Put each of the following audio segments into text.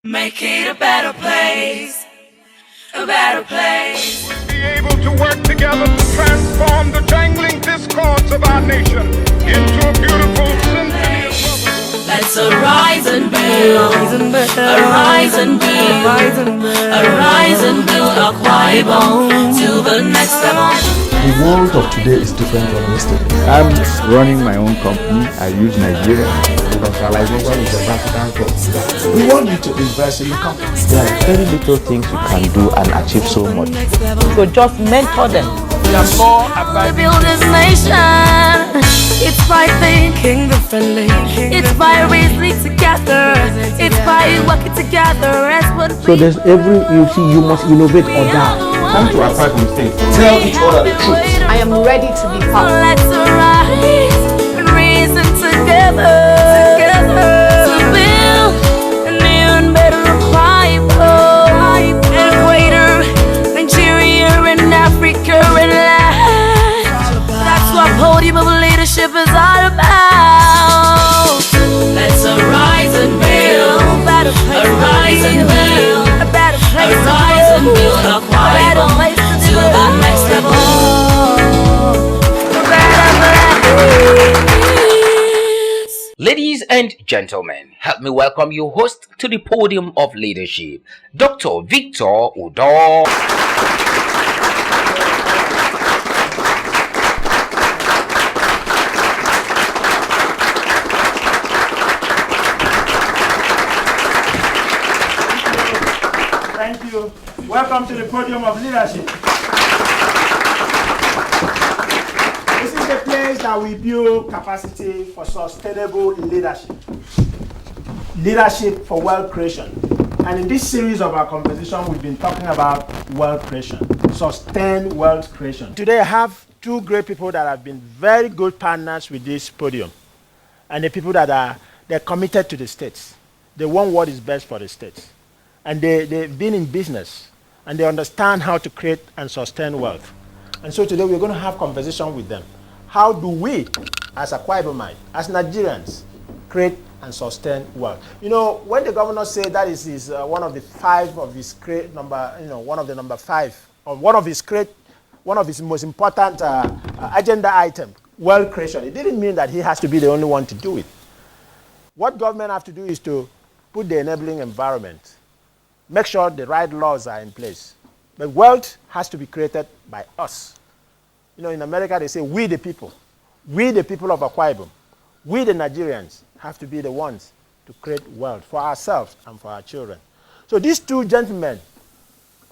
Make it a better place, a better place. Be able to work together to transform the jangling discords of our nation into a beautiful symphony of brotherhood. Let's arise and build, arise and build, arise and build our Bible to the next level. The world of today is different from yesterday. I'm running my own company. I use Nigeria. Industrialization is a practical process. We want you to invest in the company. There are very little things you can do and achieve so much. So just mentor them. To build this nation, it's by thinking differently. It's by reasoning together. It's by working together as one. So there's you must innovate or die. Come to our private state. Tell each other the truth. I am ready to be part. Let's arise and reason together. To build a new and better Bible, and greater Nigeria and Africa and life. That's what podium of leadership is all about. Let's arise and build, arise and build, a better place, arise and build a Bible to the next level. Ladies and gentlemen, help me welcome your host to the podium of leadership, Dr. Victor Udo. Thank you. Welcome to the podium of leadership. This is the place that we build capacity for sustainable leadership. Leadership for wealth creation. And in this series of our conversation, we've been talking about wealth creation, sustained wealth creation. Today I have two great people that have been very good partners with this podium. And the people that they're committed to the states. They want what is best for the states. And they've been in business. And they understand how to create and sustain wealth. And so today we're going to have conversation with them. How do we, as Akwa Ibomite, as Nigerians, create and sustain wealth? You know, when the governor said that is one of the five of his great number, one of the number five, or one of his most important agenda item, wealth creation, it didn't mean that he has to be the only one to do it. What government have to do is to put the enabling environment, make sure the right laws are in place. But wealth has to be created by us. You know, in America, they say, we the people of Akwa Ibom, we the Nigerians have to be the ones to create wealth for ourselves and for our children. So these two gentlemen,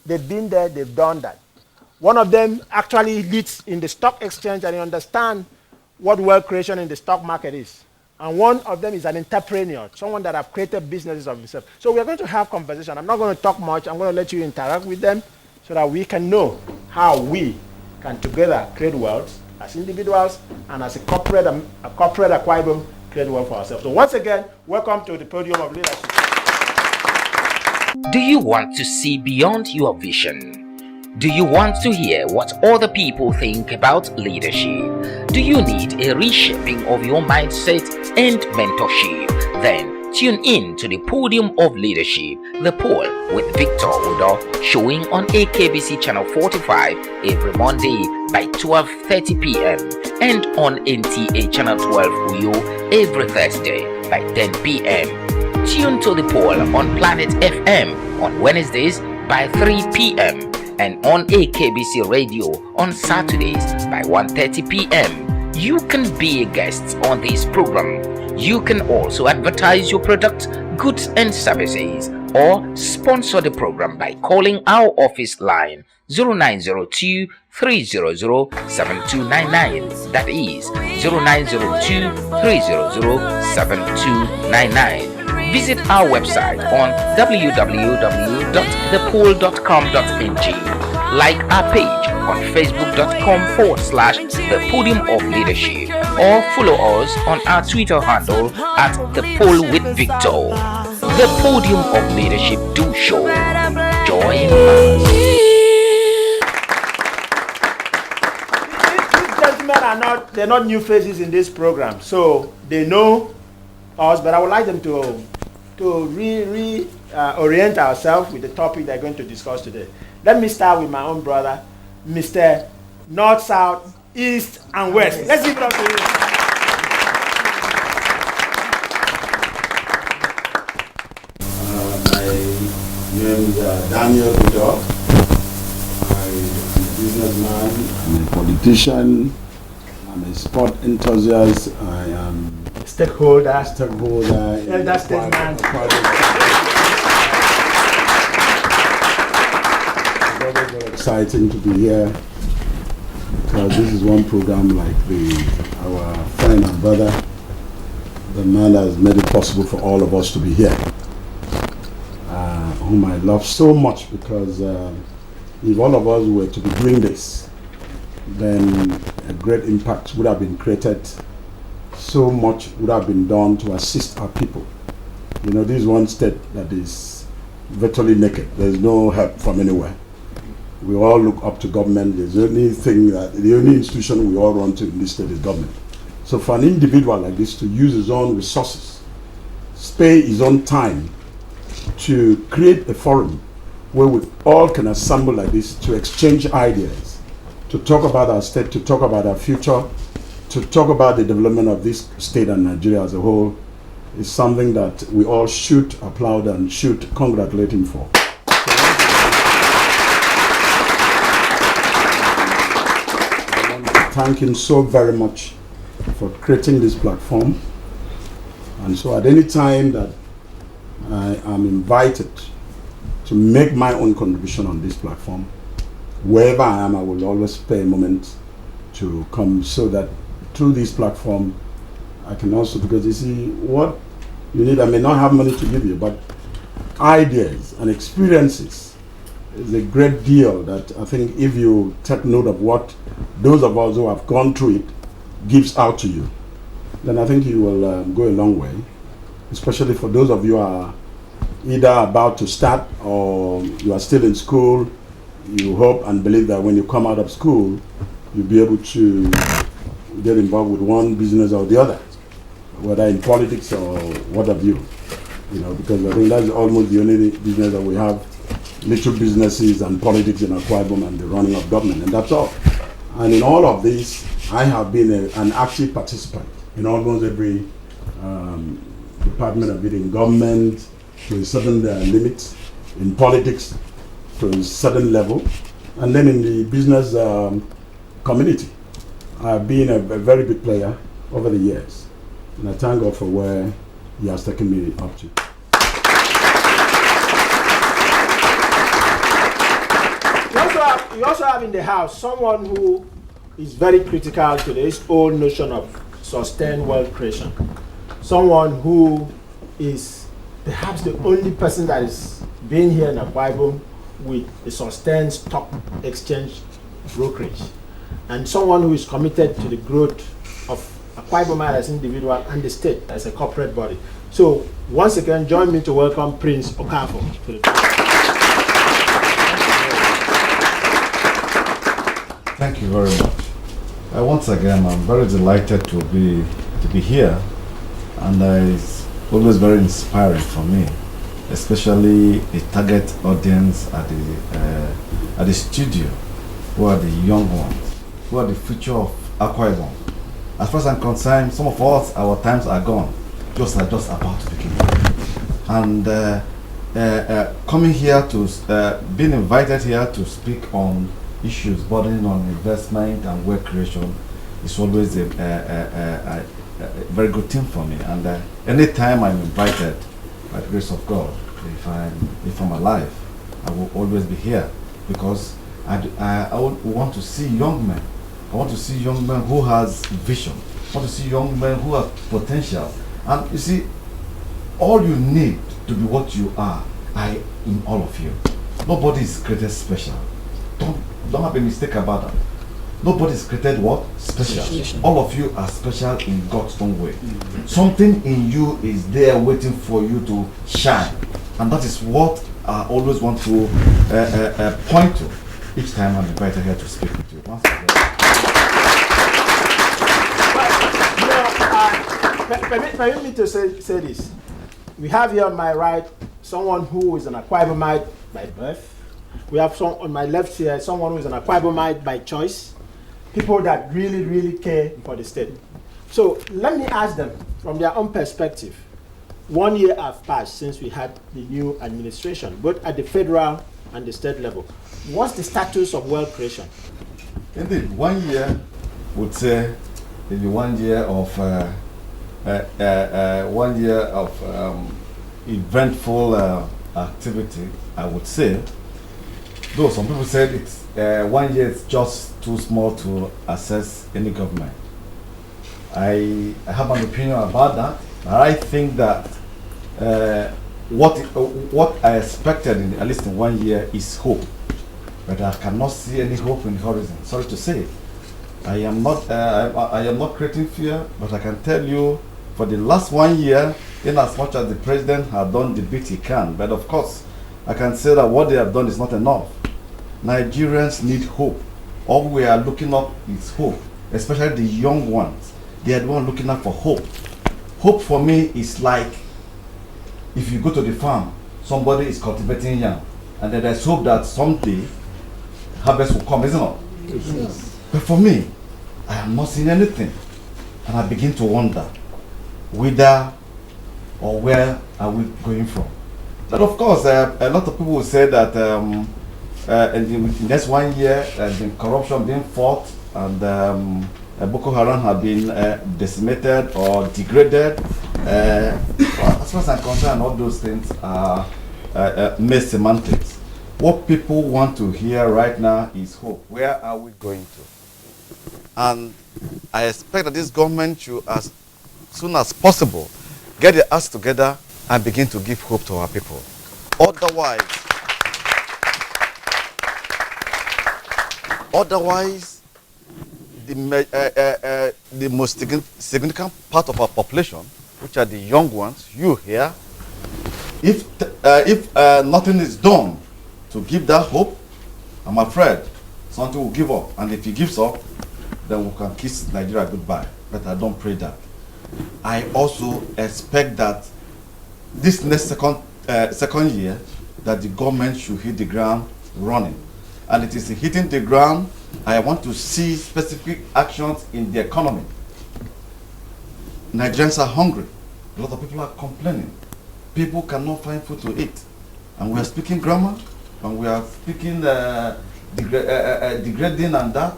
they've been there, they've done that. One of them actually leads in the stock exchange and he understands what wealth creation in the stock market is. And one of them is an entrepreneur, someone that have created businesses of himself. So we're going to have conversation. I'm not going to talk much. I'm going to let you interact with them so that we can know how we can together create wealth as individuals and as a corporate Akwa Ibom create wealth for ourselves. So once again, welcome to the podium of leadership. Do you want to see beyond your vision? Do you want to hear what other people think about leadership? Do you need a reshaping of your mindset and mentorship? Then tune in to the podium of leadership, the POL with Victor Udo, showing on AKBC channel 45 every Monday by 12:30 p.m. and on NTA channel 12 Uyo every Thursday by 10 p.m. Tune to the POL on Planet FM on Wednesdays by 3 p.m. and on AKBC Radio on Saturdays by 1:30 p.m. You can be a guest on this program. You can also advertise your products, goods and services or sponsor the program by calling our office line 0902 300 7299. That is 0902 300 7299. Visit our website on www.thepol.com.ng. Like our page on facebook.com/The Podium of Leadership or follow us on our Twitter handle at The Pol with Victor. The Podium of Leadership do show. Join us. These gentlemen they're not new faces in this program, so they know us, but I would like them to to orient ourselves with the topic they're going to discuss today. Let me start with my own brother, Mr. North, South, East, and West. Let's give it up to you. My name is Daniel Udo. I'm a businessman, I'm a politician, I'm a sport enthusiast, I am Stakeholder. Elder statesman. It's very exciting to be here because this is one program like our friend and brother, the man that has made it possible for all of us to be here, whom I love so much, because if all of us were to be doing this, then a great impact would have been created. So much would have been done to assist our people. You know, this is one state that is virtually naked. There's no help from anywhere. We all look up to government. The only institution we all run to in this state is government. So for an individual like this to use his own resources, spare his own time to create a forum where we all can assemble like this to exchange ideas, to talk about our state, to talk about our future, to talk about the development of this state and Nigeria as a whole, is something that we all should applaud and should congratulate him for. I want to thank him so very much for creating this platform. And so at any time that I am invited to make my own contribution on this platform, wherever I am, I will always spare a moment to come, so that through this platform I can also, because you see, what you need, I may not have money to give you, but ideas and experiences is a great deal that I think if you take note of what those of us who have gone through it gives out to you, then I think you will go a long way, especially for those of you who are either about to start or you are still in school. You hope and believe that when you come out of school, you'll be able to get involved with one business or the other, whether in politics or what have you. You know, because I think that's almost the only business that we have, little businesses and politics in Akwa Ibom and the running of government, and that's all. And in all of this, I have been an active participant in almost every department of it, in government to a certain limit, in politics to a certain level, and then in the business community. I've been a very big player over the years, and I thank God for where He has taken me up to. You also have in the house someone who is very critical to this whole notion of sustained wealth creation. Someone who is perhaps the only person that is being here in Akwa Ibom with a sustained stock exchange brokerage, and someone who is committed to the growth of Akwa Ibom as an individual and the state as a corporate body. So once again, join me to welcome Prince Okafor to the Thank you very much. Once again, I'm very delighted to be here, and it's always very inspiring for me, especially the target audience at the studio, who are the young ones, who are the future of Akwa Ibom. As far as I'm concerned, some of us, our times are gone, just about to begin. And coming here to, being invited here to speak on issues bordering on investment and wealth creation is always a very good thing for me. And anytime I'm invited, by the grace of God, if I'm alive, I will always be here, because I want to see young men. I want to see young men who has vision. I want to see young men who have potential. And you see, all you need to be what you are in all of you. Nobody is created special. Don't have a mistake about that. Nobody is created what? Special. All of you are special in God's own way. Something in you is there waiting for you to shine. And that is what I always want to point to each time I'm invited here to speak with you. Once again. Permit me to say this. We have here on my right someone who is an Akwa Ibomite by birth. We have some on my left here, someone who is an Akwa Ibomite by choice. People that really, really care for the state. So let me ask them from their own perspective. 1 year have passed since we had the new administration, both at the federal and the state level. What's the status of wealth creation? Indeed, 1 year would say maybe 1 year of 1 year of eventful activity. I would say, though some people said it's 1 year is just too small to assess any government. I have an opinion about that. I think that what I expected, at least in 1 year, is hope. But I cannot see any hope in the horizon. Sorry to say. I am not creating fear, but I can tell you, for the last 1 year, in as much as the president has done the bit he can, but of course, I can say that what they have done is not enough. Nigerians need hope. All we are looking up is hope, especially the young ones. They are the ones looking up for hope. Hope for me is like if you go to the farm, somebody is cultivating yam, and then there's hope that someday harvest will come, isn't it? Yes. But for me, I am not seeing anything, and I begin to wonder whether or where are we going from. But of course, a lot of people will say that in the next 1 year, the corruption being fought and Boko Haram have been decimated or degraded. As far as I'm concerned, all those things are mere semantics. What people want to hear right now is hope. Where are we going to? And I expect that this government should, as soon as possible, get their acts together and begin to give hope to our people. Otherwise, the most significant part of our population, which are the young ones, you here, if nothing is done to give that hope, I'm afraid something will give up. And if he gives up, then we can kiss Nigeria goodbye. But I don't pray that. I also expect that this next second year, that the government should hit the ground running. And it is hitting the ground. I want to see specific actions in the economy. Nigerians are hungry. A lot of people are complaining. People cannot find food to eat. And we are speaking grammar, and we are speaking degrading and that.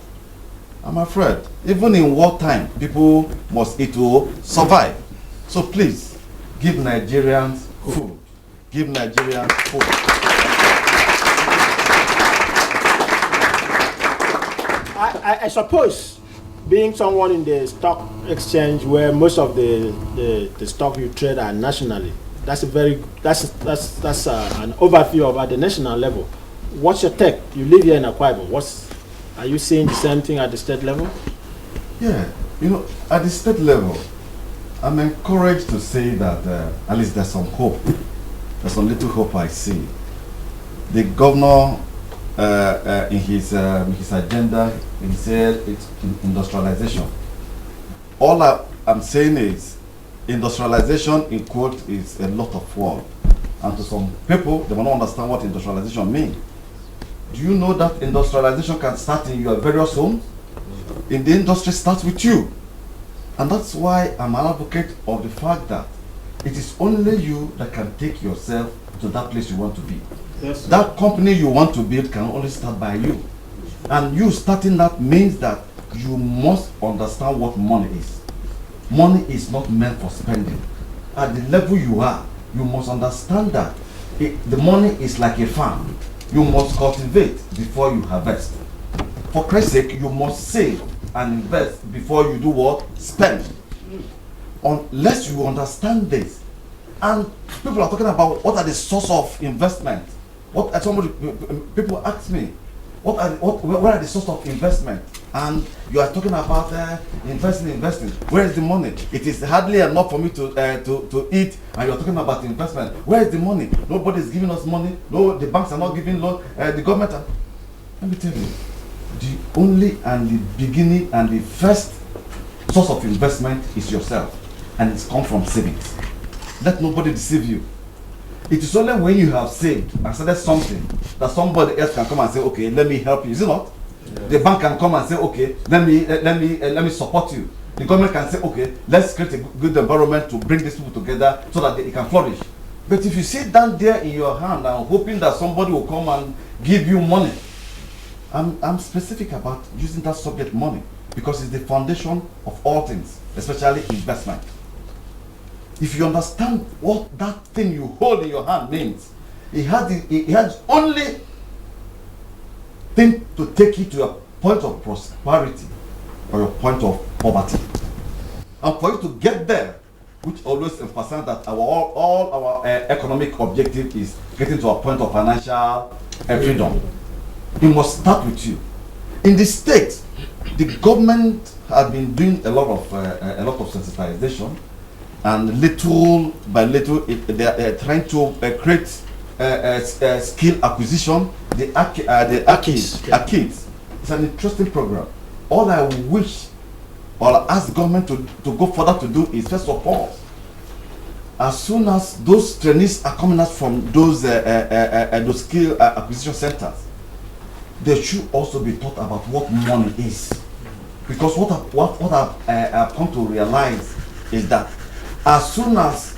I'm afraid, even in wartime, people must eat to survive. So please, give Nigerians food. Give Nigerians food. I suppose, being someone in the stock exchange where most of the stock you trade are nationally, that's an overview about the national level. What's your take? You live here in Akwa Ibom. Are you seeing the same thing at the state level? Yeah, at the state level, I'm encouraged to say that at least there's some hope. There's some little hope I see. The governor, in his agenda, he said it's industrialization. All I'm saying is industrialization, in quote, is a lot of work. And to some people, they will not understand what industrialization means. Do you know that industrialization can start in your various homes? In the industry starts with you. And that's why I'm an advocate of the fact that it is only you that can take yourself to that place you want to be. Yes, that company you want to build can only start by you. And you starting that means that you must understand what money is. Money is not meant for spending. At the level you are, you must understand that the money is like a farm. You must cultivate before you harvest. For Christ's sake, you must save and invest before you do what? Spend. Unless you understand this. And people are talking about what are the source of investment. People ask me, what are the source of investment? And you are talking about investing. Where is the money? It is hardly enough for me to eat, and you are talking about investment. Where is the money? Nobody is giving us money. No, the banks are not giving loan. The government are. Let me tell you, the only and the beginning and the first source of investment is yourself, and it's come from savings. Let nobody deceive you. It is only when you have saved and started something that somebody else can come and say, okay, let me help you. Is it not? Yes. The bank can come and say, okay, let me support you. The government can say, okay, let's create a good environment to bring these people together so that they can flourish. But if you sit down there in your hand and hoping that somebody will come and give you money, I'm specific about using that subject money because it's the foundation of all things, especially investment. If you understand what that thing you hold in your hand means, it has only thing to take you to a point of prosperity or a point of poverty. And for you to get there, which always emphasize that all our economic objective is getting to a point of financial freedom. It must start with you. In the state, the government has been doing a lot of sensitization, and little by little they are trying to create skill acquisition. The AKIDS. It's an interesting program. All I wish, or I ask government to go further to do is, first of all, as soon as those trainees are coming out from those skill acquisition centers, they should also be taught about what money is. Because what I've come to realize is that as soon as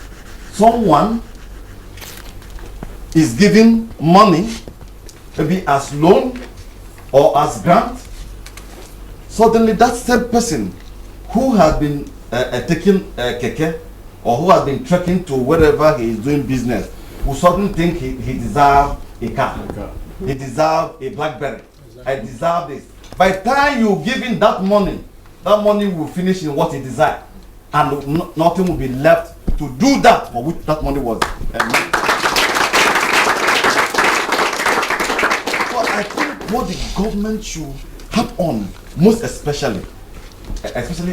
someone is giving money, maybe as loan or as grant, suddenly that same person who has been taking keke or who has been trekking to wherever he is doing business will suddenly think he deserves a car. He deserves a BlackBerry. I deserve this. By the time you give him that money will finish in what he desires, and nothing will be left to do that for which that money was made. So I think what the government should have on, most especially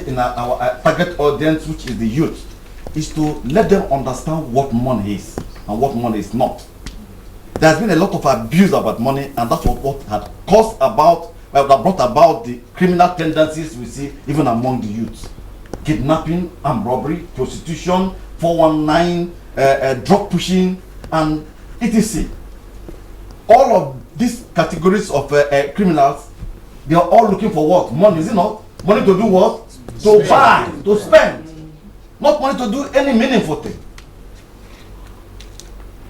in our target audience, which is the youth, is to let them understand what money is and what money is not. There has been a lot of abuse about money, and that's what had brought about the criminal tendencies we see even among the youths. Kidnapping and robbery, prostitution, 419, drug pushing, and etc. All of these categories of criminals, they are all looking for what? Money, is it not? Money to do what? To buy, to spend. Not money to do any meaningful thing.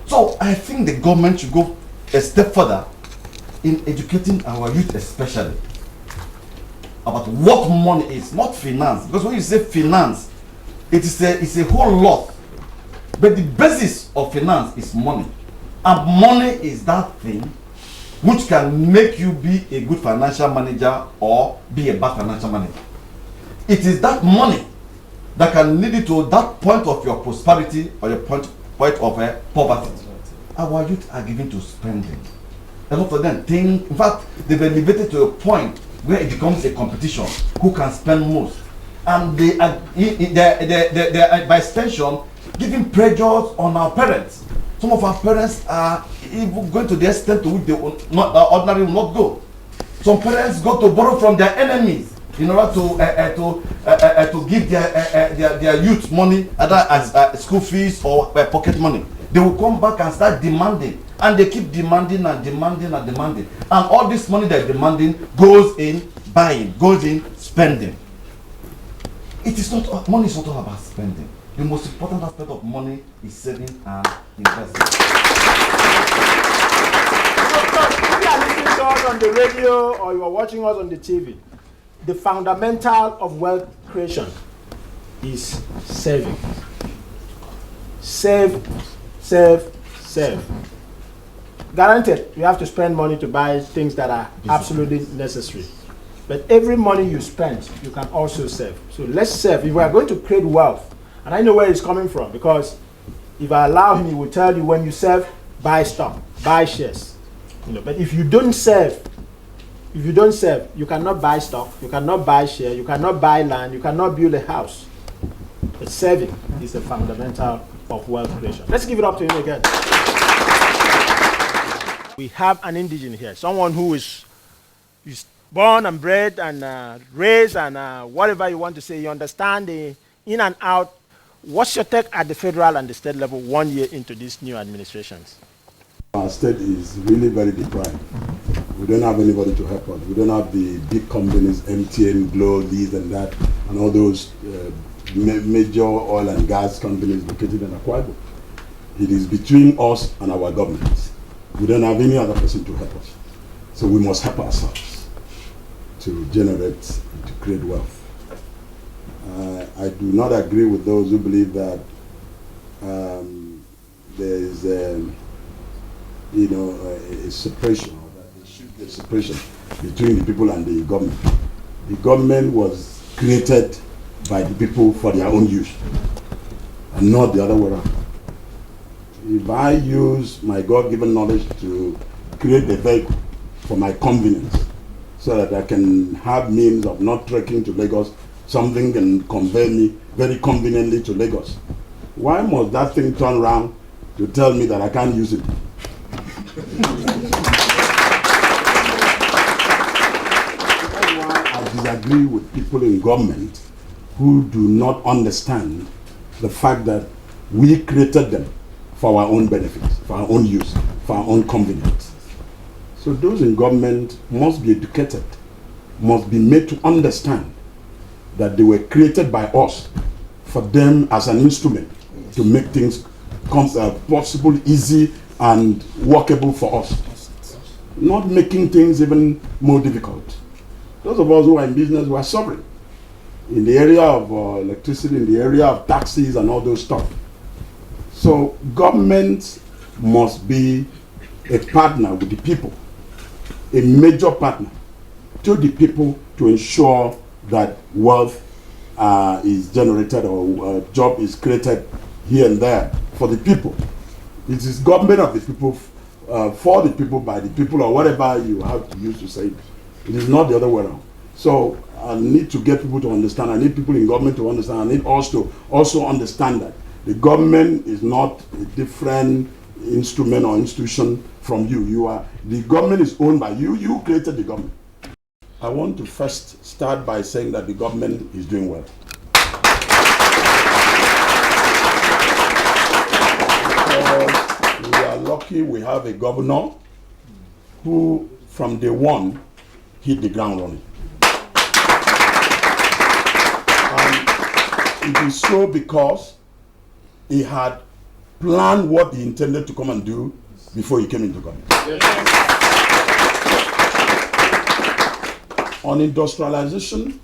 So I think the government should go a step further in educating our youth, especially about what money is, not finance. Because when you say finance, it's a whole lot. But the basis of finance is money. And money is that thing which can make you be a good financial manager or be a bad financial manager. It is that money that can lead you to that point of your prosperity or your point of poverty. Our youth are given to spending. A lot of them think, in fact, they've elevated to a point where it becomes a competition who can spend most. And they are by extension giving pressures on our parents. Some of our parents are even going to the extent to which they ordinarily will not go. Some parents go to borrow from their enemies in order to give their youth money, either as school fees or pocket money. They will come back and start demanding, and they keep demanding and demanding and demanding. And all this money they're demanding goes in buying, goes in spending. It is not, money is not all about spending. The most important aspect of money is saving and investing. If you are listening to us on the radio or you are watching us on the TV, the fundamental of wealth creation is saving. Save, save, save. Granted, you have to spend money to buy things that are absolutely necessary. But every money you spend, you can also save. So let's save. If we are going to create wealth, and I know where it's coming from, because if I allow him, he will tell you when you save, buy stock, buy shares. But if you don't save, you cannot buy stock, you cannot buy share, you cannot buy land, you cannot build a house. But saving is the fundamental of wealth creation. Let's give it up to him again. We have an indigene here, someone who is born and bred and raised and whatever you want to say. You understand the in and out What's your take at the federal and the state level 1 year into these new administrations? Our state is really very deprived. We don't have anybody to help us. We don't have the big companies, MTN, Glo, this and that, and all those major oil and gas companies located in Akwa Ibom. It is between us and our government. We don't have any other person to help us. So we must help ourselves to generate and to create wealth. I do not agree with those who believe that there is a separation, or that there should be a separation between the people and the government. The government was created by the people for their own use, and not the other way around. If I use my God-given knowledge to create a vehicle for my convenience, so that I can have means of not trekking to Lagos, something can convey me very conveniently to Lagos, why must that thing turn around to tell me that I can't use it? That's why I disagree with people in government who do not understand the fact that we created them for our own benefits, for our own use, for our own convenience. So those in government must be educated, must be made to understand that they were created by us for them as an instrument to make things possible, easy, and workable for us. Not making things even more difficult. Those of us who are in business were suffering in the area of electricity, in the area of taxes and all those stuff. So government must be a partner with the people, a major partner to the people to ensure that wealth is generated or a job is created here and there for the people. It is government of the people, for the people, by the people, or whatever you have to use to say it. It is not the other way around. So I need to get people to understand. I need people in government to understand. I need us to also understand that the government is not a different instrument or institution from you. The government is owned by you. You created the government. I want to first start by saying that the government is doing well. Because we are lucky we have a governor who, from day one, hit the ground running. And it is so because he had planned what he intended to come and do before he came into government. On industrialization,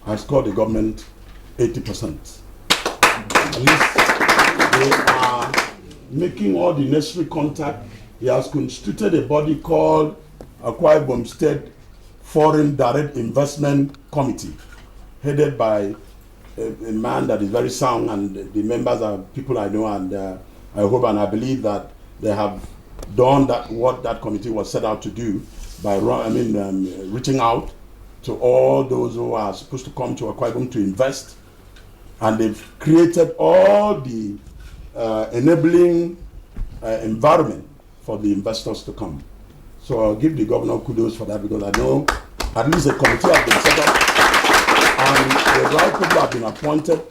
I scored the government 80%. At least they are making all the necessary contact. He has constituted a body called Akwa Ibom State Foreign Direct Investment Committee, headed by a man that is very sound, and the members are people I know, and I hope and I believe that they have done what that committee was set out to do by reaching out to all those who are supposed to come to Akwa Ibom to invest, and they've created all the enabling environment for the investors to come. So I'll give the governor kudos for that, because I know at least a committee has been set up and the right people have been appointed,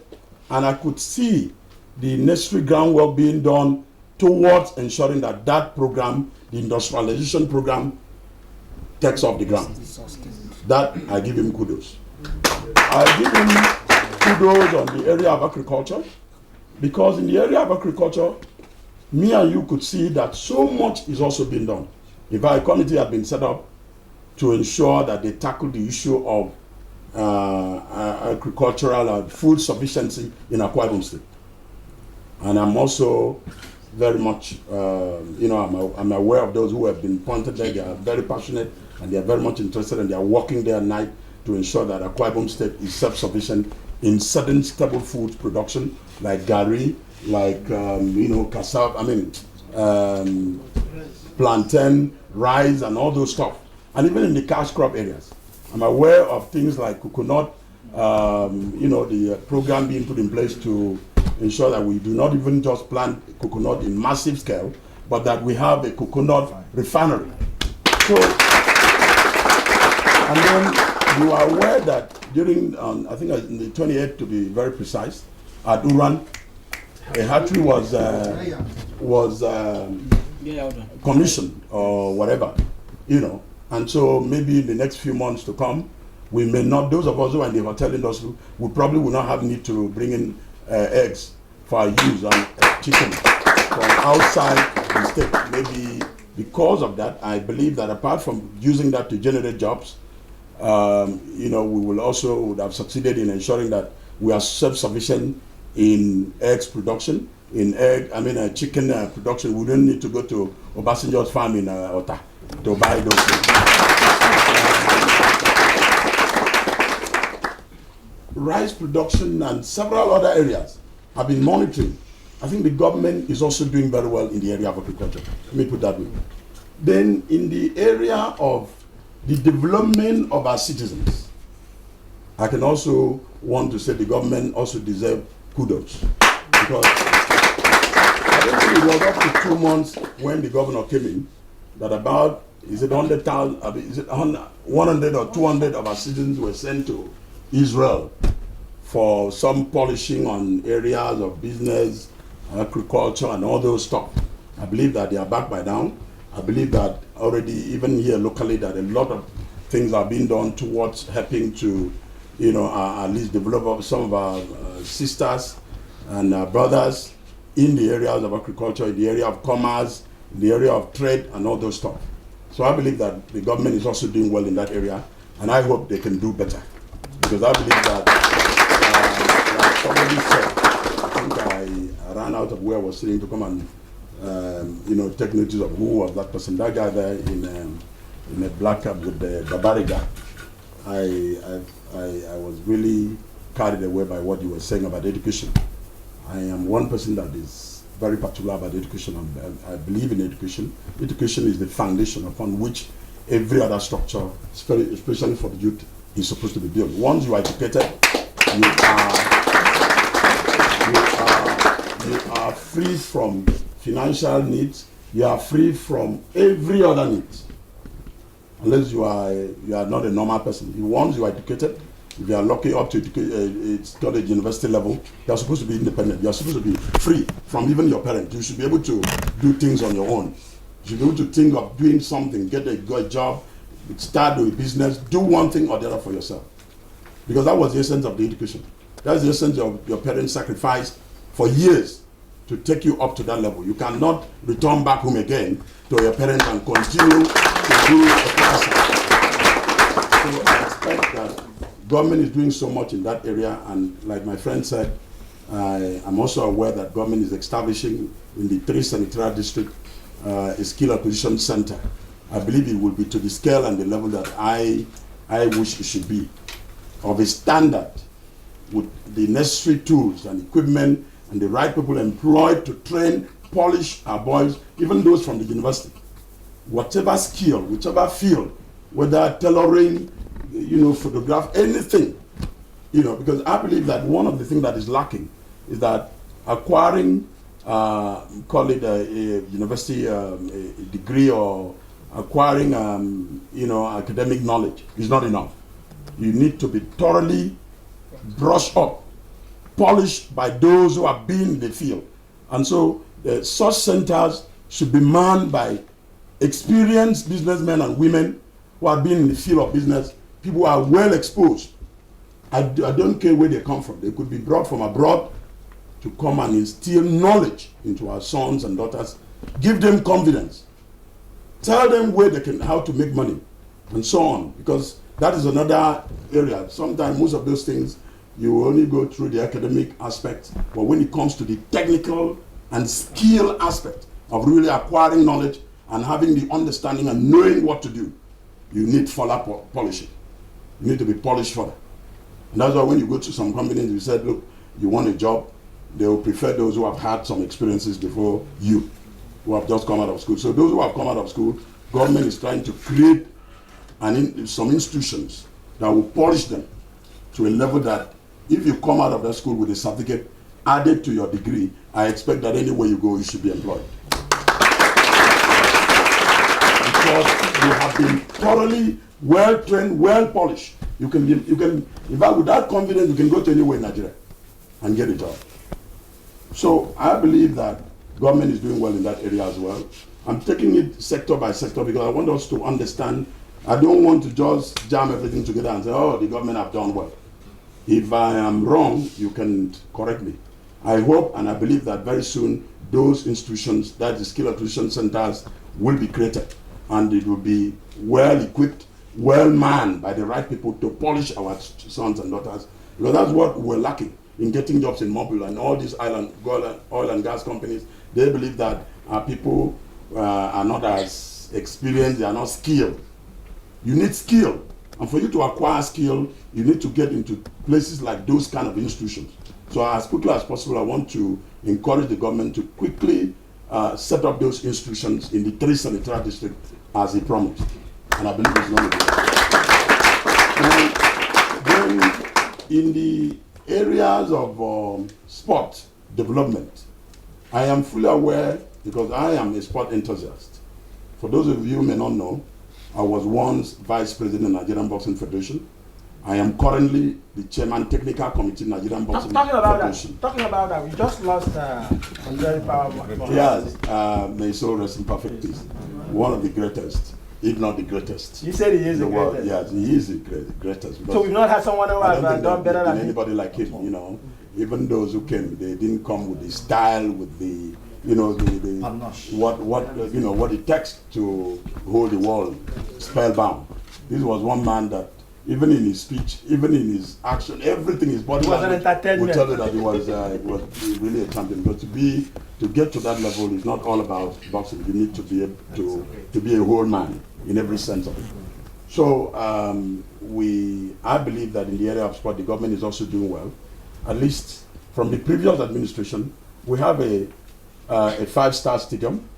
and I could see the necessary groundwork being done towards ensuring that that program, the industrialization program, takes off the ground. That I give him kudos. I give him kudos on the area of agriculture, because in the area of agriculture, me and you could see that so much is also being done. In fact, a committee has been set up to ensure that they tackle the issue of agricultural and food sufficiency in Akwa Ibom State. And I'm also very much, I'm aware of those who have been appointed there. They are very passionate and they are very much interested, and they are working day and night to ensure that Akwa Ibom State is self-sufficient in certain staple food production, like gari, like cassava, plantain, rice, and all those stuff, and even in the cash crop areas. I'm aware of things like coconut, the program being put in place to ensure that we do not even just plant coconut in massive scale, but that we have a coconut refinery. So, and then you are aware that during, I think on the 28th to be very precise, at Uran, a hatchery was commissioned or whatever, you know. And so maybe in the next few months to come, we may not, those of us who are in the hotel industry, we probably will not have need to bring in eggs for our use and chicken from outside the state. Maybe because of that, I believe that apart from using that to generate jobs, you know, we will also would have succeeded in ensuring that we are self-sufficient in eggs production, chicken production. We don't need to go to Obasanjo's farm in Ota to buy those things. Rice production and several other areas have been monitoring. I think the government is also doing very well in the area of agriculture. Let me put that way. Then in the area of the development of our citizens, I can also want to say the government also deserves kudos. Because I don't think it was up to 2 months when the governor came in that about, is it 100,000, is it 100 or 200 of our citizens were sent to Israel for some polishing on areas of business, agriculture, and all those stuff. I believe that they are back by now. I believe that already, even here locally, that a lot of things are being done towards helping to, you know, at least develop some of our sisters and brothers in the areas of agriculture, in the area of commerce, in the area of trade, and all those stuff. So I believe that the government is also doing well in that area, and I hope they can do better. Because I believe that, like somebody said, I think I ran out of where I was sitting to come and, you know, take notice of who was that person. That guy there in a black cap with the Babariga. I was really carried away by what you were saying about education. I am one person that is very particular about education. I believe in education. Education is the foundation upon which every other structure, especially for the youth, is supposed to be built. Once you are educated, you are free from financial needs. You are free from every other need, unless you are not a normal person. Once you are educated, if you are lucky up to college, university level, you are supposed to be independent. You are supposed to be free from even your parents. You should be able to do things on your own. You should be able to think of doing something, get a good job, start a business, do one thing or the other for yourself. Because that was the essence of the education. That's the essence of your parents' sacrifice for years to take you up to that level. You cannot return back home again to your parents and continue to do a process. So I expect that government is doing so much in that area, and like my friend said, I'm also aware that government is establishing in the 3 senatorial districts a skill acquisition center. I believe it will be to the scale and the level that I wish it should be, of a standard with the necessary tools and equipment and the right people employed to train, polish our boys, even those from the university. Whatever skill, whichever field, whether tailoring, you know, photograph, anything, you know, because I believe that one of the things that is lacking is that acquiring, call it a university a degree or acquiring, you know, academic knowledge is not enough. You need to be thoroughly brushed up, polished by those who have been in the field. And so such centers should be manned by experienced businessmen and women who have been in the field of business, people who are well exposed. I don't care where they come from. They could be brought from abroad to come and instill knowledge into our sons and daughters, give them confidence, tell them where they can, how to make money, and so on, because that is another area. Sometimes most of those things, you will only go through the academic aspect, but when it comes to the technical and skill aspect of really acquiring knowledge and having the understanding and knowing what to do, you need further polishing. You need to be polished further. And that's why when you go to some companies, you said, look, you want a job, they will prefer those who have had some experiences before you, who have just come out of school. So those who have come out of school, government is trying to create some institutions that will polish them to a level that if you come out of that school with a certificate added to your degree, I expect that anywhere you go, you should be employed. Because you have been thoroughly well-trained, well-polished You can, in fact, with that confidence, you can go to anywhere in Nigeria and get a job. So I believe that government is doing well in that area as well. I'm taking it sector by sector because I want us to understand. I don't want to just jam everything together and say, oh, the government have done well. If I am wrong, you can correct me. I hope and I believe that very soon those institutions, that the skill acquisition centers, will be created, and it will be well equipped, well manned by the right people to polish our sons and daughters, because that's what we're lacking in getting jobs in Mobile and all these oil and gas companies. They believe that our people are not as experienced, they are not skilled. You need skill, and for you to acquire skill, you need to get into places like those kind of institutions. So as quickly as possible, I want to encourage the government to quickly set up those institutions in the 3 senatorial districts as he promised. And I believe it's going to be done. Then in the areas of sport development, I am fully aware, because I am a sport enthusiast. For those of you who may not know, I was once Vice President of the Nigerian Boxing Federation. I am currently the Chairman Technical Committee Nigerian Boxing Federation. Talking about that, we just lost a very powerful. Yes, may so rest in perfect peace. One of the greatest, if not the greatest. You said he is the world. greatest. Yes, he is the greatest. So we've not had someone who has done better than anybody like him. You know, even those who came, they didn't come with the style, with the, you know, what it takes to hold the world spellbound. This was one man that, even in his speech, even in his action, everything, his body language would tell you that he was really a champion. But to get to that level is not all about boxing. You need to be able to be a whole man in every sense of it. So I believe that in the area of sport, the government is also doing well. At least from the previous administration, we have a 5-star stadium,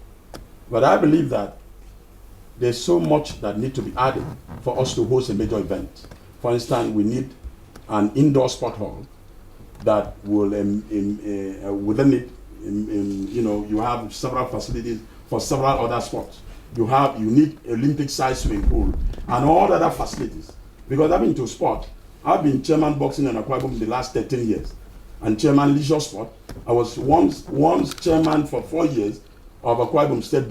but I believe that there's so much that needs to be added for us to host a major event. For instance, we need an indoor sport hall that will, within it, you know, you have several facilities for several other sports. You need Olympic-sized swimming pool and all other facilities. Because I've been to sport, I've been chairman boxing and Akwa Ibom in the last 13 years, and chairman leisure sport. I was once chairman for 4 years of Akwa Ibom State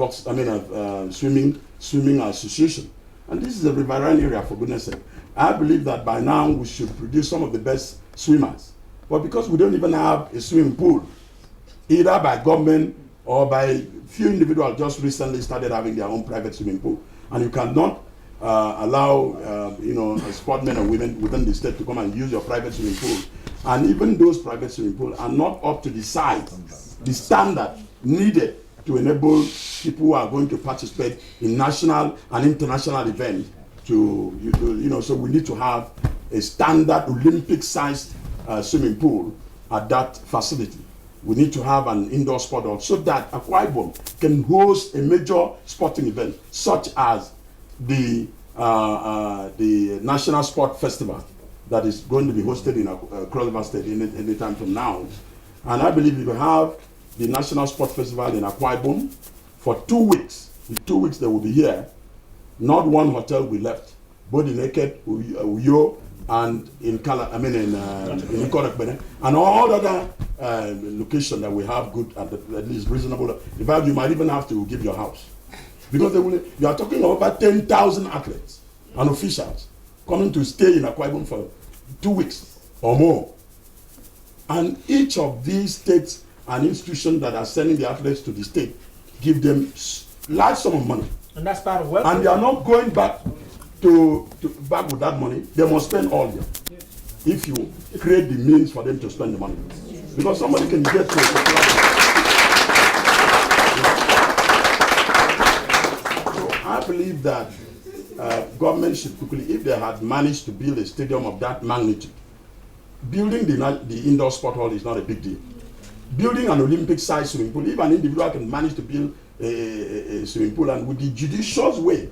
Swimming Association. And this is a riverine area, for goodness sake. I believe that by now we should produce some of the best swimmers. But because we don't even have a swimming pool, either by government or by few individuals just recently started having their own private swimming pool. And you cannot allow sportsmen and women within the state to come and use your private swimming pool. And even those private swimming pools are not up to the size, the standard needed to enable people who are going to participate in national and international events so we need to have a standard Olympic-sized swimming pool at that facility. We need to have an indoor sport hall so that Akwa Ibom can host a major sporting event, such as the National Sport Festival that is going to be hosted in Cross River State any time from now. And I believe if we have the National Sport Festival in Akwa Ibom for 2 weeks. The 2 weeks they will be here. Not one hotel we left. Both in Eket, Uyo, and in Ikorekbene, and all other locations that we have good at least reasonable. In fact, you might even have to give your house, because you are talking about over 10,000 athletes and officials coming to stay in Akwa Ibom for 2 weeks or more, and each of these states and institutions that are sending the athletes to the state give them large sum of money. And that's part of wealth. And they are not going back back with that money. They must spend all them. If you create the means for them to spend the money. Because somebody can get to a particular. So I believe that government should quickly, if they had managed to build a stadium of that magnitude, building the indoor sport hall is not a big deal. Building an Olympic-sized swimming pool, if an individual can manage to build a swimming pool, and with the judicious way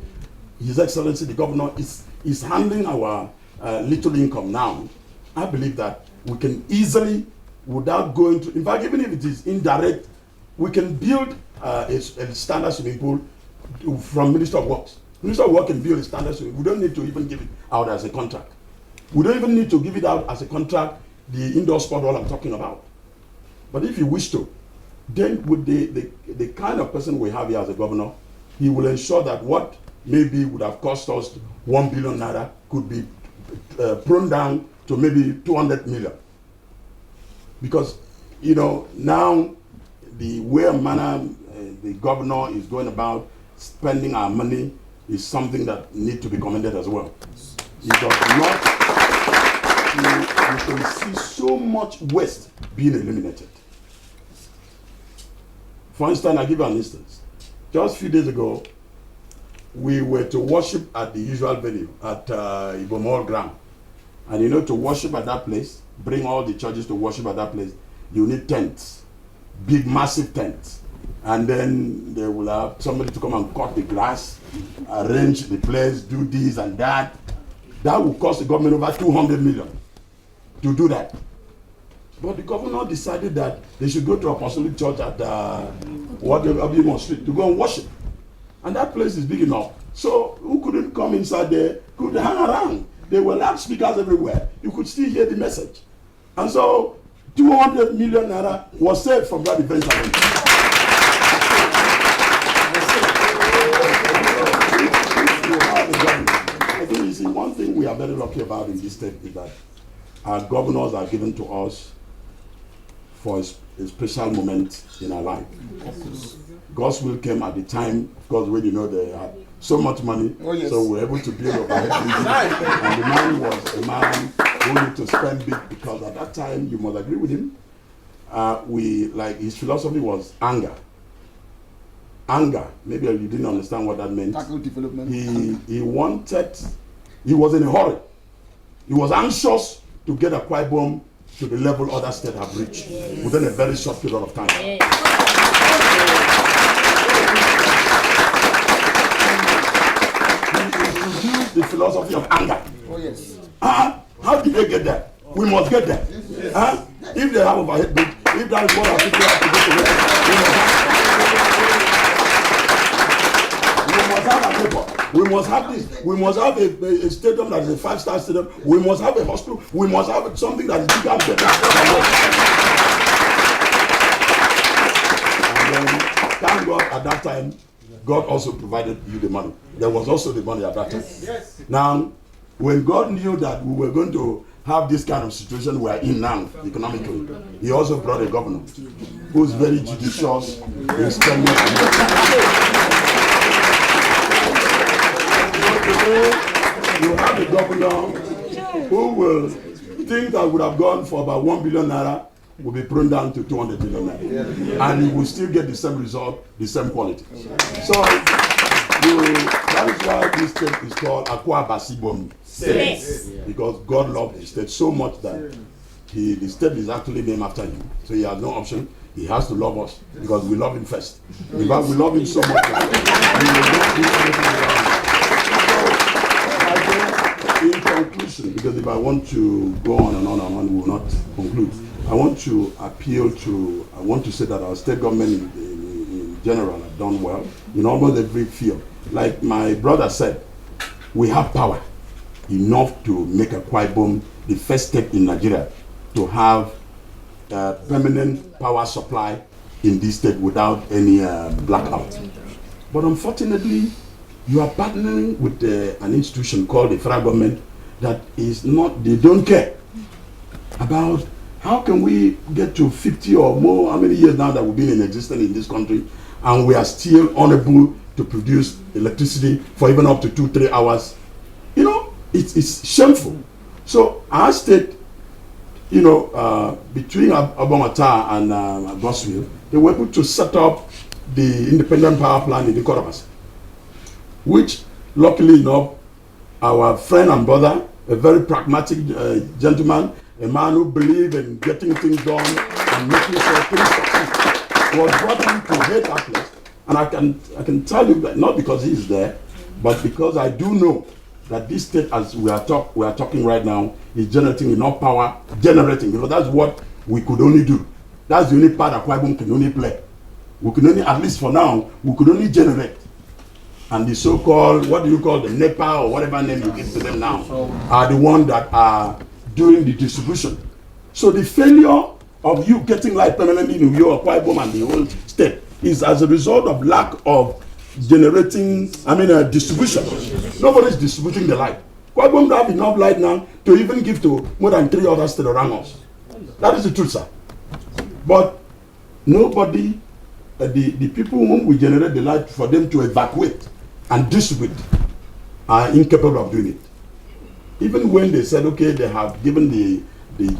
His Excellency the Governor is handling our little income now, I believe that we can easily, without going to, in fact, even if it is indirect, we can build a standard swimming pool from Minister of Works. Minister of Works can build a standard swimming pool. We don't need to even give it out as a contract. We don't even need to give it out as a contract, the indoor sport hall I'm talking about. But if you wish to, then with the kind of person we have here as a governor, he will ensure that what maybe would have cost us 1 billion naira could be pruned down to maybe 200 million. Because, you know, now the way and manner the governor is going about spending our money is something that needs to be commended as well. He does not, you can see so much waste being eliminated. For instance, I'll give you an instance. Just a few days ago, we were to worship at the usual venue at Ibomol ground. And you know, to worship at that place, bring all the churches to worship at that place, you need tents, big, massive tents. And then they will have somebody to come and cut the grass, arrange the place, do this and that. That will cost the government over 200 million to do that. But the governor decided that they should go to Apostolic Church at Abimon Street to go and worship. And that place is big enough. So who couldn't come inside there, could hang around. There were loudspeakers everywhere. You could still hear the message. And so 200 million naira was saved from that event. I think you see, one thing we are very lucky about in this state is that our governors are given to us for a special moment in our life. God's will came at the time, because when you know they had so much money, so we were able to build overhead buildings. And the man was a man who needed to spend big, because at that time, you must agree with him, his philosophy was anger. Anger. Maybe you didn't understand what that meant. Tackle development. He was in a hurry. He was anxious to get Akwa Ibom to the level other states have reached within a very short period of time. He introduced the philosophy of anger. Oh yes. How did they get there? We must get there. If they have overhead bridge, if that is what our people have to go to work, we must have a paper. We must have this. We must have a stadium that is a 5-star stadium. We must have a hospital. We must have something that is bigger and better. And then, thank God, at that time, God also provided you the money. There was also the money at that time. Yes. Now, when God knew that we were going to have this kind of situation we are in now, economically, He also brought a governor who's very judicious in spending money. You have a governor who will think that would have gone for about 1 billion naira will be pruned down to 200 million naira. And he will still get the same result, the same quality. So that is why this state is called Akwa Ibom State. Because God loved the state so much that the state is actually named after him. So he has no option. He has to love us because we love him first. In fact, we love him so much that we will not do anything without him. In conclusion, because if I want to go on and on and on, we will not conclude. I want to say that our state government in general have done well in almost every field. Like my brother said, we have power enough to make Akwa Ibom the first state in Nigeria to have permanent power supply in this state without any blackout. But unfortunately, you are partnering with an institution called the federal government that is not, they don't care about how can we get to 50 or more, how many years now that we've been in existence in this country, and we are still unable to produce electricity for even up to 2-3 hours. You know, it's shameful. So our state, you know, between Abomata and Goswell, they were able to set up the independent power plant in the Korabas, which luckily enough, our friend and brother, a very pragmatic gentleman, a man who believed in getting things done and making sure things succeed, was brought in to head that place. And I can tell you that not because he is there, but because I do know that this state, as we are talking right now, is generating enough power, because that's what we could only do. That's the only part Akwa Ibom can only play. We can only, at least for now, we could only generate. and the so-called, what do you call the NEPA or whatever name you give to them now, are the ones that are doing the distribution. So the failure of you getting light permanently in your Akwa Ibom and the whole state is as a result of lack of generating, distribution. Nobody's distributing the light. Akwa Ibom don't have enough light now to even give to more than 3 other states around us. That is the truth, sir. But nobody, the people whom we generate the light for them to evacuate and distribute are incapable of doing it. Even when they said, okay, they have given the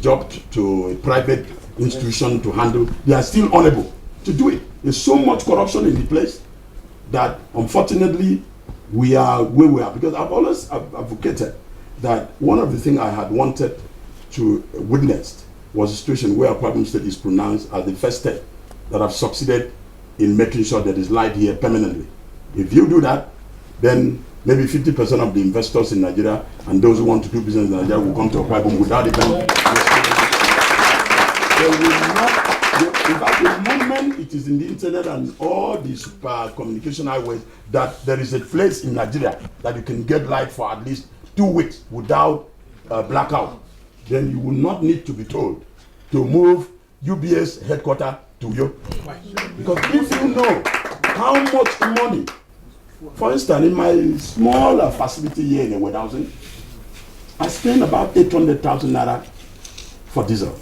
job to a private institution to handle, they are still unable to do it. There's so much corruption in the place that unfortunately we are where we are. Because I've always advocated that one of the things I had wanted to witness was a situation where Akwa Ibom State is pronounced as the first state that have succeeded in making sure that there's light here permanently. If you do that, then maybe 50% of the investors in Nigeria and those who want to do business in Nigeria will come to Akwa Ibom without even. They will not. In fact, the moment it is in the internet and all the super communication highways that there is a place in Nigeria that you can get light for at least 2 weeks without blackout, then you will not need to be told to move UBS headquarters to you. Because if you know how much money, for instance, in my small facility here in Ewe, I spend about 800,000 naira for diesel.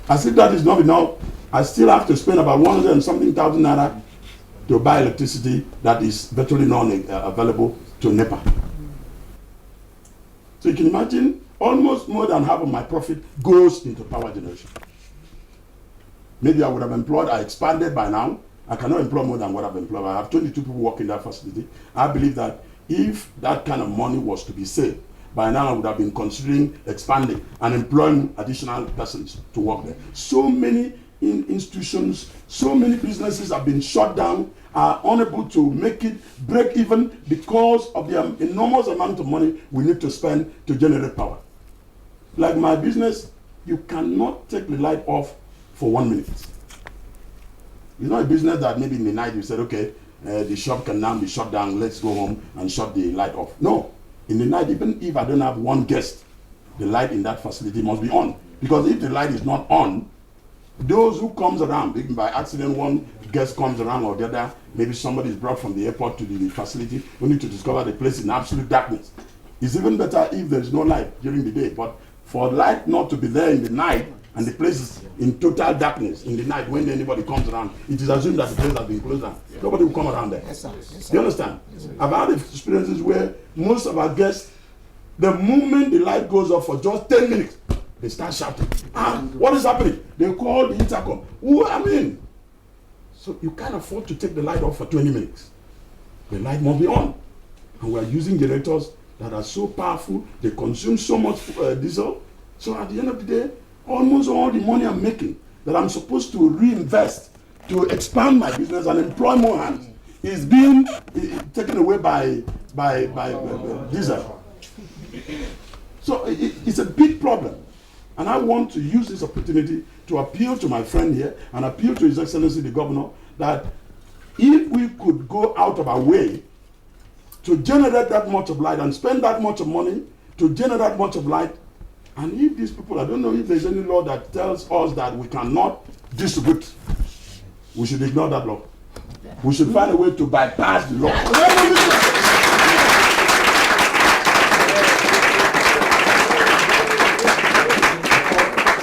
As if that is not enough, I still have to spend about 100 and something thousand naira to buy electricity that is virtually not available to NEPA. So you can imagine almost more than half of my profit goes into power generation. Maybe I would have employed, I expanded by now. I cannot employ more than what I've employed. I have 22 people working in that facility. I believe that if that kind of money was to be saved, by now I would have been considering expanding and employing additional persons to work there. So many institutions, so many businesses have been shut down, are unable to make it break even because of the enormous amount of money we need to spend to generate power. Like my business, you cannot take the light off for 1 minute. It's not a business that maybe in the night you said, okay, the shop can now be shut down, let's go home and shut the light off. No. In the night, even if I don't have one guest, the light in that facility must be on. Because if the light is not on, those who comes around, if by accident one guest comes around or the other, maybe somebody is brought from the airport to the facility, we need to discover the place in absolute darkness. It's even better if there is no light during the day, but for light not to be there in the night, and the place is in total darkness in the night when anybody comes around, it is assumed that the place has been closed down. Yes. Nobody will come around there. Yes, sir. Yes, sir. You understand? Yes, I've had experiences where most of our guests, the moment the light goes off for just 10 minutes, they start shouting. What is happening? They call the intercom. So you can't afford to take the light off for 20 minutes. The light must be on. And we are using generators that are so powerful, they consume so much diesel. So at the end of the day, almost all the money I'm making that I'm supposed to reinvest to expand my business and employ more hands is being taken away by diesel. So it's a big problem. And I want to use this opportunity to appeal to my friend here and appeal to His Excellency the Governor that if we could go out of our way to generate that much of light and spend that much of money to generate that much of light, and if these people, I don't know if there's any law that tells us that we cannot distribute, we should ignore that law. We should find a way to bypass the law.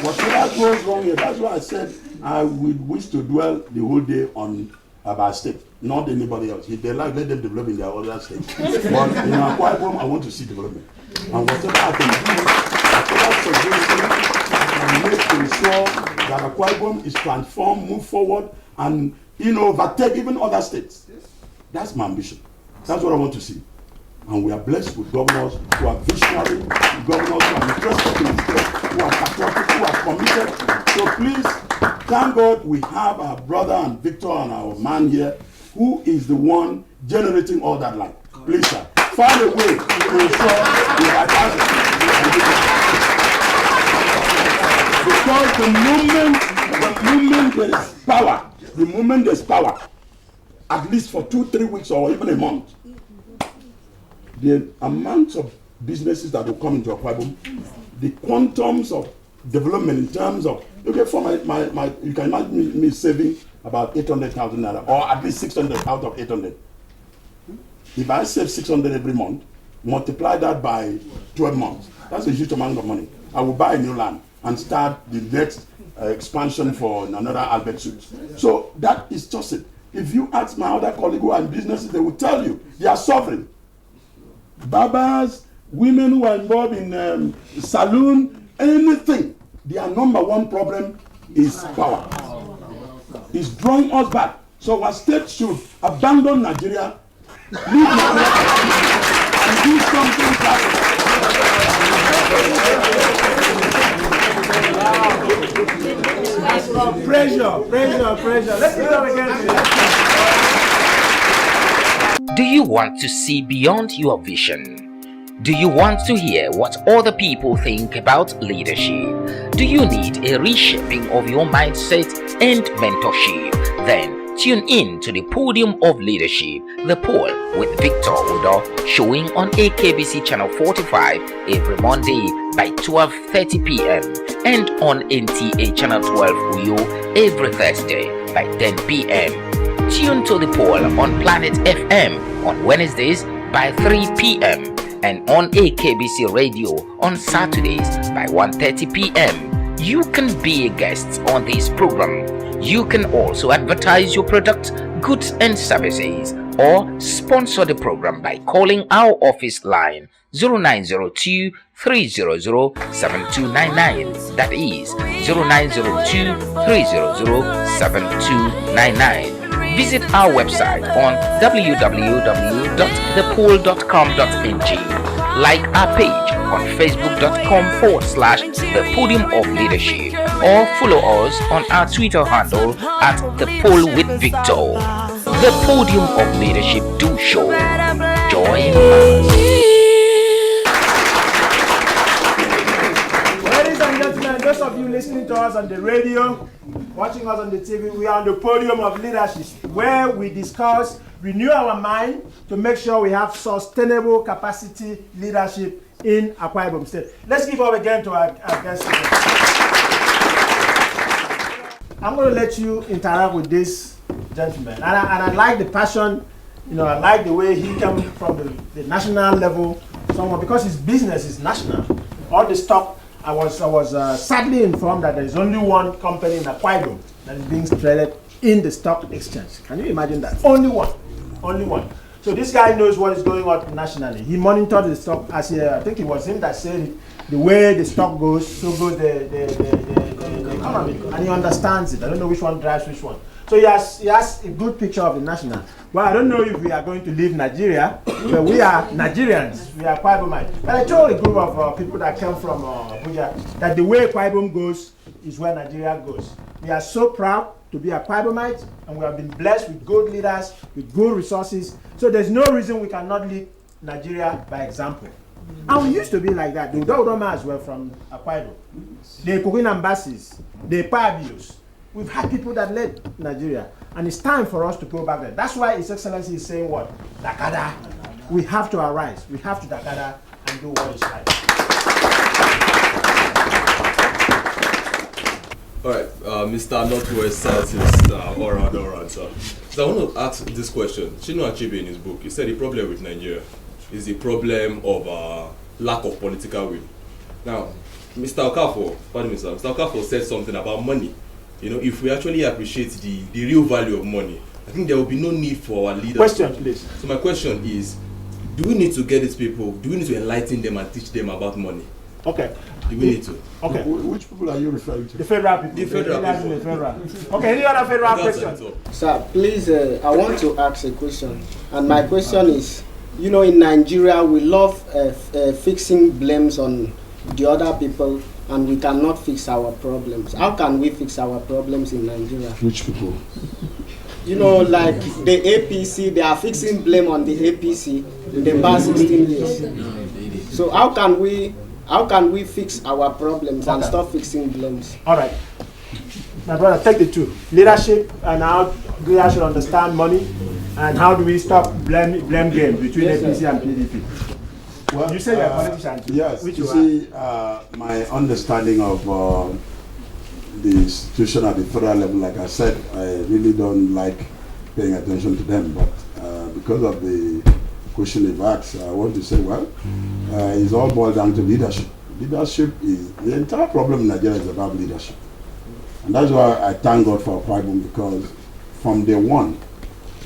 Whatever goes wrong here, that's why I said I would wish to dwell the whole day on our state, not anybody else. If they like, let them develop in their other state. But in Akwa Ibom, I want to see development. And whatever I can do, and make to ensure that Akwa Ibom is transformed, move forward, and overtake even other states. That's my ambition. That's what I want to see. And we are blessed with governors who are visionary, governors who are interested in the state, who are patriotic, who are committed. So please, thank God we have our brother and Victor and our man here, who is the one generating all that light. Please, sir, find a way to ensure we bypass it. Because the moment there is power, at least for 2-3 weeks or even a month, the amount of businesses that will come into Akwa Ibom, the quantums of development in terms of, okay, for my you can imagine me saving about 800,000 naira, or at least 600 out of 800. If I save 600 every month, multiply that by 12 months, that's a huge amount of money. I will buy a new land and start the next expansion for another Albert Suit. So that is just it. If you ask my other colleagues who are in businesses, they will tell you they are suffering. Barbers, women who are involved in saloon, anything, their number one problem is power. It's drawing us back. So our state should abandon Nigeria, leave Nigeria, and do something practical. Pressure. Let's go again. Do you want to see beyond your vision? Do you want to hear what other people think about leadership? Do you need a reshaping of your mindset and mentorship? Then tune in to the Podium of Leadership, the POL with Victor Udo, showing on AKBC Channel 45 every Monday by 12:30 p.m. and on NTA Channel 12 Uyo every Thursday by 10 p.m. Tune to the POL on Planet FM on Wednesdays by 3 p.m. and on AKBC Radio on Saturdays by 1:30 p.m. You can be a guest on this program. You can also advertise your product, goods and services, or sponsor the program by calling our office line 0902 300 7299. That is 0902 300 7299. Visit our website on www.thepol.com.ng. Like our page on facebook.com/The Podium of Leadership, or follow us on our Twitter handle at The Pol with Victor. The Podium of Leadership do show. Join us. Ladies and gentlemen, those of you listening to us on the radio, watching us on the TV, we are on the Podium of Leadership, where we discuss, renew our mind to make sure we have sustainable capacity leadership in Akwa Ibom State. Let's give up again to our guest. I'm going to let you interact with this gentleman. And I like the passion, I like the way he came from the national level, because his business is national. All the stock, I was sadly informed that there is only one company in Akwa Ibom that is being traded in the stock exchange. Can you imagine that? Only one. So this guy knows what is going on nationally. He monitored the stock I think it was him that said the way the stock goes, so goes the economy. And he understands it. I don't know which one drives which one. So he has a good picture of the national. Well, I don't know if we are going to leave Nigeria, but we are Nigerians. We are Akwa Ibomites. But I told a group of people that came from Abuja that the way Akwa Ibom goes is where Nigeria goes. We are so proud to be Akwa Ibomites, and we have been blessed with good leaders, with good resources. So there's no reason we cannot lead Nigeria by example. And we used to be like that. The Udomas were from Akwa Ibom. The Korean embassies, the Pabios. We've had people that led Nigeria, and it's time for us to go back there. That's why His Excellency is saying what? Dakada. We have to arise. We have to Dakada and do what is right. All right, Mr. Northwest Scientist, all right, sir. So I want to ask this question. Chinua Achebe in his book, he said the problem with Nigeria is the problem of lack of political will. Now, Mr. Okafor said something about money. If we actually appreciate the real value of money, I think there will be no need for our leaders. Question, please. So my question is, do we need to get these people, do we need to enlighten them and teach them about money? Okay. Do we need to? Okay. Which people are you referring to? The federal people. The federal people. Okay, any other federal question? Sir, please, I want to ask a question. And my question is, in Nigeria, we love fixing blames on the other people, and we cannot fix our problems. How can we fix our problems in Nigeria? Which people? Like the APC, they are fixing blame on the APC in the past 16 years. So how can we fix our problems and stop fixing blames? All right. My brother, take the two. Leadership and how leaders should understand money And how do we stop blame game between APC and PDP? Well, you say you're a politician. Yes, which you see, my understanding of the situation at the federal level, like I said, I really don't like paying attention to them, but because of the question you've asked, I want to say, well, it's all boiled down to leadership. Leadership is, the entire problem in Nigeria is about leadership. And that's why I thank God for Akwa Ibom, because from day one,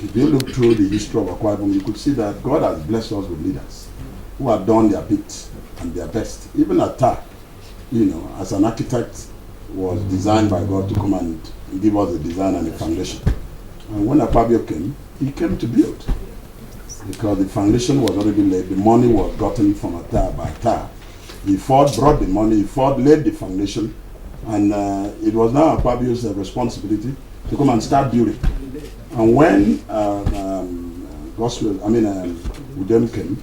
if you look through the history of Akwa Ibom, you could see that God has blessed us with leaders who have done their bit and their best. Even Atta, as an architect, was designed by God to come and give us a design and a foundation. And when Akwa Ibom came, he came to build. Because the foundation was already laid, the money was gotten from Atta by Atta. He brought the money, he laid the foundation, and it was now Akwa Ibom's responsibility to come and start building. And when Udem came,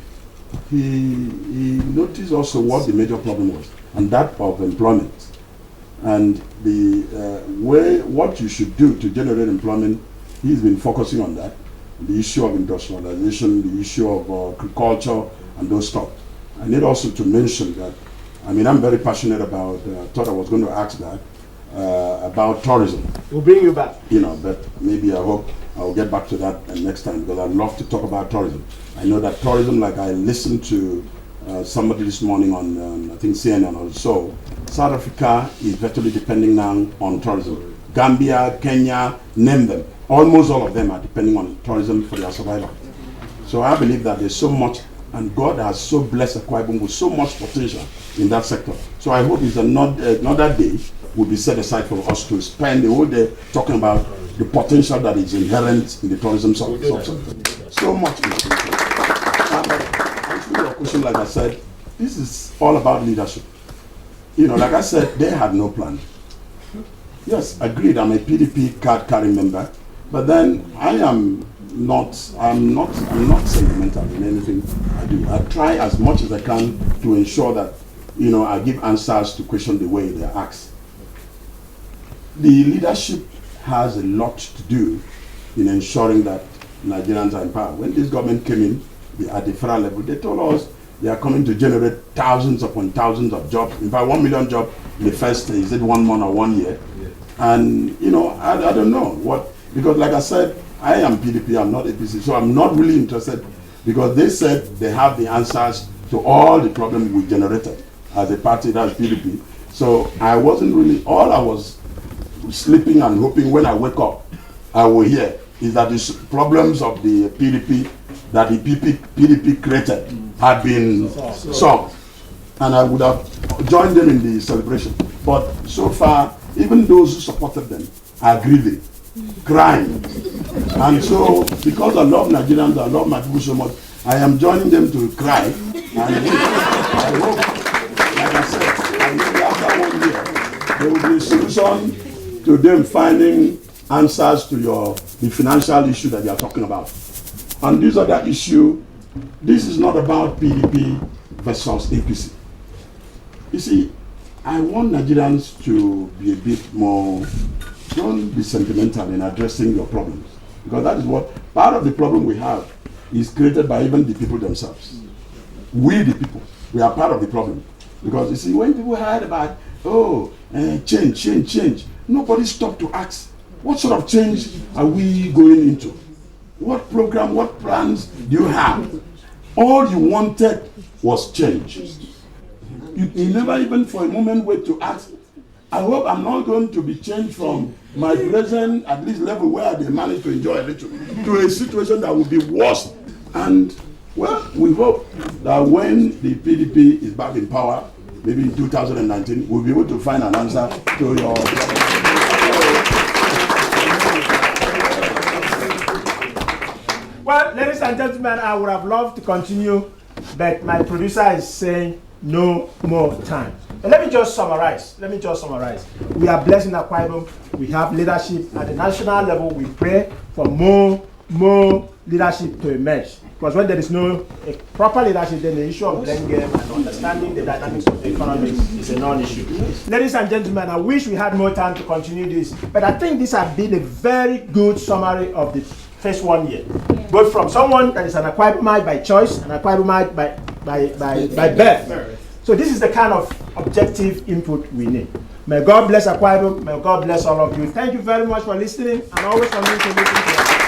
he noticed also what the major problem was, and that of employment. And what you should do to generate employment, he's been focusing on that. The issue of industrialization, the issue of agriculture, and those stuff. I need also to mention that, I'm very passionate about, thought I was going to ask that, about tourism. We'll bring you back. But maybe I hope I'll get back to that next time, because I'd love to talk about tourism. I know that tourism, like I listened to somebody this morning on, I think CNN also, South Africa is virtually depending now on tourism. Gambia, Kenya, name them. Almost all of them are depending on tourism for their survival. So I believe that there's so much, and God has so blessed Akwa Ibom with so much potential in that sector. So I hope it's another day will be set aside for us to spend the whole day talking about the potential that is inherent in the tourism sector. So much. Answering your question, like I said, this is all about leadership. Like I said, they had no plan. Yes, agreed, I'm a PDP card-carrying member, but then I'm not sentimental in anything I do. I try as much as I can to ensure that, I give answers to questions the way they're asked. The leadership has a lot to do in ensuring that Nigerians are in power. When this government came in at the federal level, they told us they are coming to generate thousands upon thousands of jobs. In fact, 1 million jobs in the first, is it 1 month or 1 year? And, I don't know what, because like I said, I am PDP, I'm not APC, so I'm not really interested, because they said they have the answers to all the problems we generated as a party, that's PDP. So I wasn't really, all I was sleeping and hoping when I wake up, I will hear, is that the problems of the PDP, that the PDP created, had been solved. And I would have joined them in the celebration. But so far, even those who supported them are grieving, crying. And so, because I love Nigerians, I love my people so much, I am joining them to cry. And I hope, like I said, maybe after 1 year, there will be a solution to them finding answers to the financial issue that you are talking about. And this other issue, this is not about PDP versus APC. You see, I want Nigerians to be a bit more, don't be sentimental in addressing your problems. Because that is what, part of the problem we have is created by even the people themselves. We the people, we are part of the problem. Because you see, when people heard about, change, nobody stopped to ask, what sort of change are we going into? What program, what plans do you have? All you wanted was change. You never even for a moment wait to ask, I hope I'm not going to be changed from my present, at least level where they manage to enjoy a little, to a situation that will be worse. And, well, we hope that when the PDP is back in power, maybe in 2019, we'll be able to find an answer to your problem. Well, ladies and gentlemen, I would have loved to continue, but my producer is saying no more time. But let me just summarize. We are blessed in Akwa Ibom. We have leadership at the national level. We pray for more leadership to emerge. Because when there is no proper leadership, then the issue of blame game and understanding the dynamics of the economy is a non-issue. Ladies and gentlemen, I wish we had more time to continue this, but I think this has been a very good summary of the face 1 year. Both from someone that is an Akwa by choice and Akwa by birth. So this is the kind of objective input we need. May God bless Akwa. May God bless all of you. Thank you very much for listening and always for me to listen to us.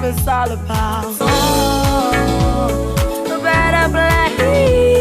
It's all about the better place.